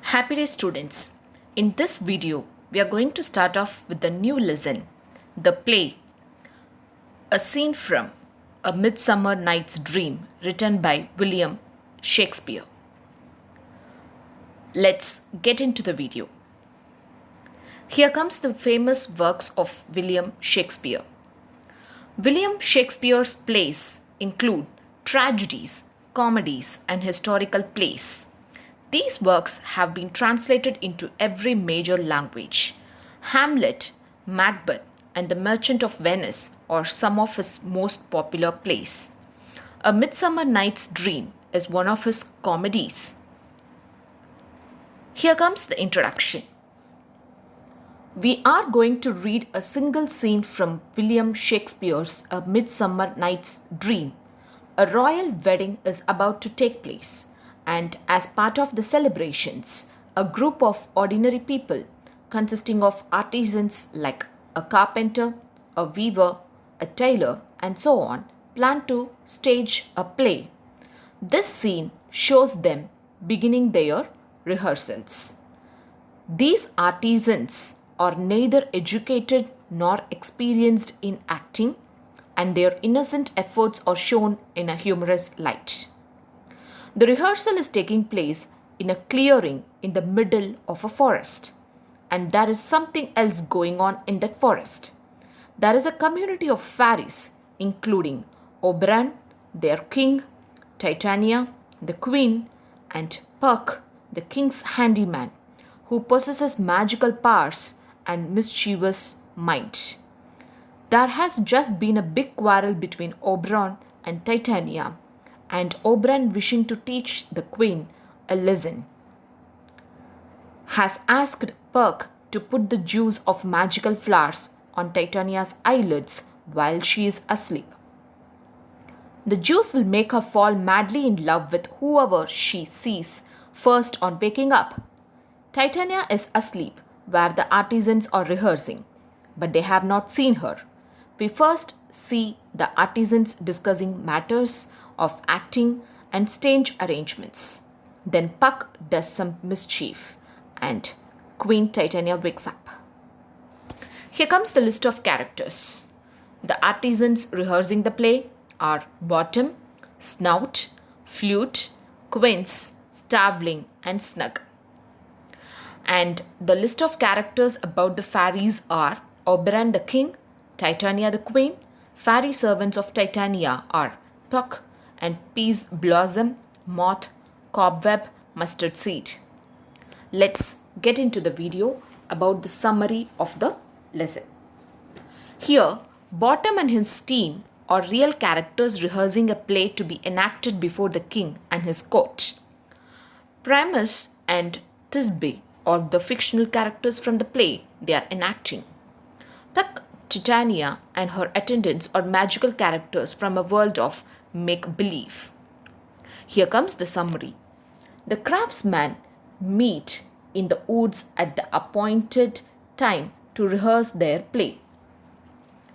Happy day students. In this video, we are going to start off with the new lesson, the play, a scene from A Midsummer Night's Dream written by William Shakespeare. Let's get into the video. Here comes the famous works of William Shakespeare. William Shakespeare's plays include tragedies, comedies, and historical plays. These works have been translated into every major language. Hamlet, Macbeth, and The Merchant of Venice are some of his most popular plays. A Midsummer Night's Dream is one of his comedies. Here comes the introduction. We are going to read a single scene from William Shakespeare's A Midsummer Night's Dream. A royal wedding is about to take place, and as part of the celebrations, a group of ordinary people consisting of artisans like a carpenter, a weaver, a tailor, and so on plan to stage a play. This scene shows them beginning their rehearsals. These artisans are neither educated nor experienced in acting, and their innocent efforts are shown in a humorous light. The rehearsal is taking place in a clearing in the middle of a forest, and there is something else going on in that forest. There is a community of fairies, including Oberon, their king, Titania, the queen, and Puck, the king's handyman, who possesses magical powers and mischievous mind. There has just been a big quarrel between Oberon and Titania, and Oberon, wishing to teach the queen a lesson, has asked Puck to put the juice of magical flowers on Titania's eyelids while she is asleep. The juice will make her fall madly in love with whoever she sees first on waking up. Titania is asleep where the artisans are rehearsing, but they have not seen her. We first see the artisans discussing matters of acting and stage arrangements. Then Puck does some mischief and Queen Titania wakes up. Here comes the list of characters. The artisans rehearsing the play are Bottom, Snout, Flute, Quince, Starveling, and Snug. And the list of characters about the fairies are Oberon the king, Titania the queen. Fairy servants of Titania are Puck and Peas Blossom, Moth, Cobweb, Mustard Seed. Let's get into the video about the summary of the lesson. Here, Bottom and his team are real characters rehearsing a play to be enacted before the king and his court. Primus and Thisbe are the fictional characters from the play they are enacting. Puck, Titania, and her attendants are magical characters from a world of make-believe. Here comes the summary. The craftsmen meet in the woods at the appointed time to rehearse their play.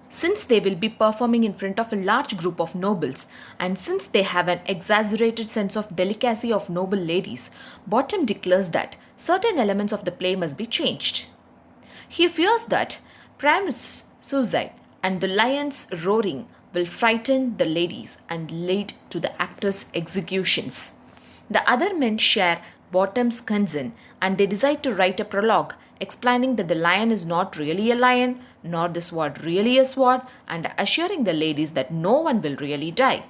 Since they will be performing in front of a large group of nobles, and since they have an exaggerated sense of delicacy of noble ladies, Bottom declares that certain elements of the play must be changed. He fears that Primus' suicide and the lion's roaring will frighten the ladies and lead to the actors' executions. The other men share Bottom's concern, and they decide to write a prologue explaining that the lion is not really a lion, nor the sword really a sword, and assuring the ladies that no one will really die.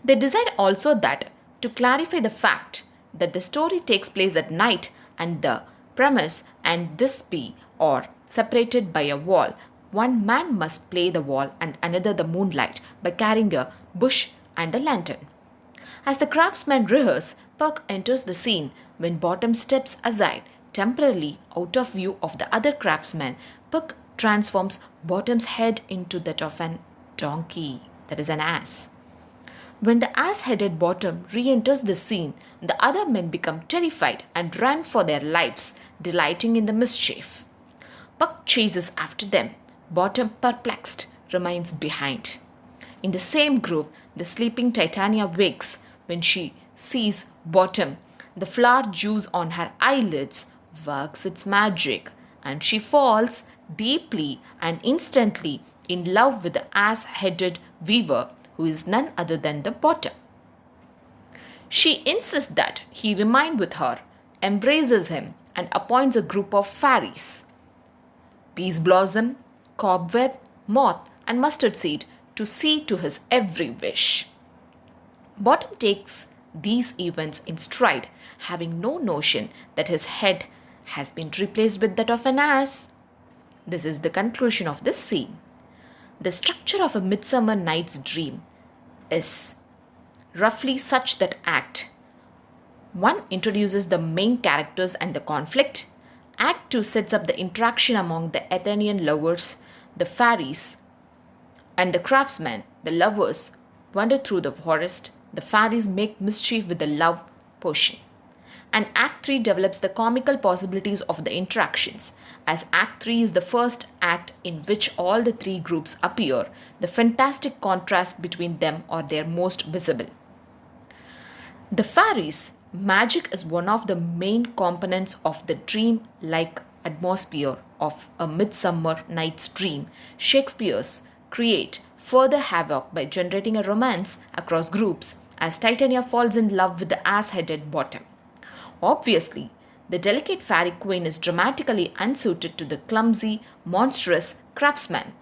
They decide also that to clarify the fact that the story takes place at night and the premise and Thisbe are separated by a wall, one man must play the wall and another the moonlight by carrying a bush and a lantern. As the craftsmen rehearse, Puck enters the scene. When Bottom steps aside, temporarily out of view of the other craftsmen, Puck transforms Bottom's head into that of an donkey, that is an ass. When the ass-headed Bottom re-enters the scene, the other men become terrified and run for their lives, delighting in the mischief. Puck chases after them. Bottom, perplexed, remains behind. In the same group, the sleeping Titania wakes when she sees Bottom. The flower juice on her eyelids works its magic, and she falls deeply and instantly in love with the ass-headed weaver, who is none other than the Bottom. She insists that he remain with her, embraces him, and appoints a group of fairies, Peace Blossom, Cobweb, Moth, and Mustard Seed, to see to his every wish. Bottom takes these events in stride, having no notion that his head has been replaced with that of an ass. This is the conclusion of this scene. The structure of A Midsummer Night's Dream is roughly such that Act 1 introduces the main characters and the conflict. Act 2 sets up the interaction among the Athenian lovers, the fairies, and the craftsmen. The lovers wander through the forest. The fairies make mischief with the love potion. And Act 3 develops the comical possibilities of the interactions. As Act 3 is the first act in which all the three groups appear, the fantastic contrast between them are their most visible. The fairies' magic is one of the main components of the dream-like atmosphere of A Midsummer Night's Dream. Shakespeare's create further havoc by generating a romance across groups as Titania falls in love with the ass-headed Bottom. Obviously, the delicate fairy queen is dramatically unsuited to the clumsy, monstrous craftsman.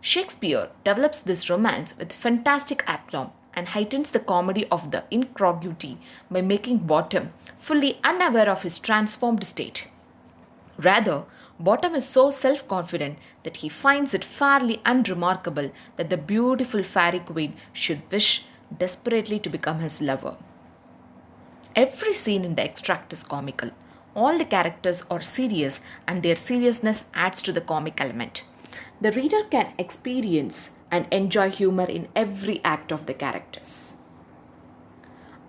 Shakespeare develops this romance with fantastic aplomb and heightens the comedy of the incongruity by making Bottom fully unaware of his transformed state. Rather, Bottom is so self-confident that he finds it fairly unremarkable that the beautiful fairy queen should wish desperately to become his lover. Every scene in the extract is comical. All the characters are serious, and their seriousness adds to the comic element. The reader can experience and enjoy humor in every act of the characters.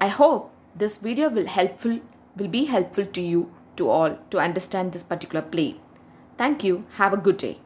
I hope this video will be helpful to you to all to understand this particular play. Thank you. Have a good day.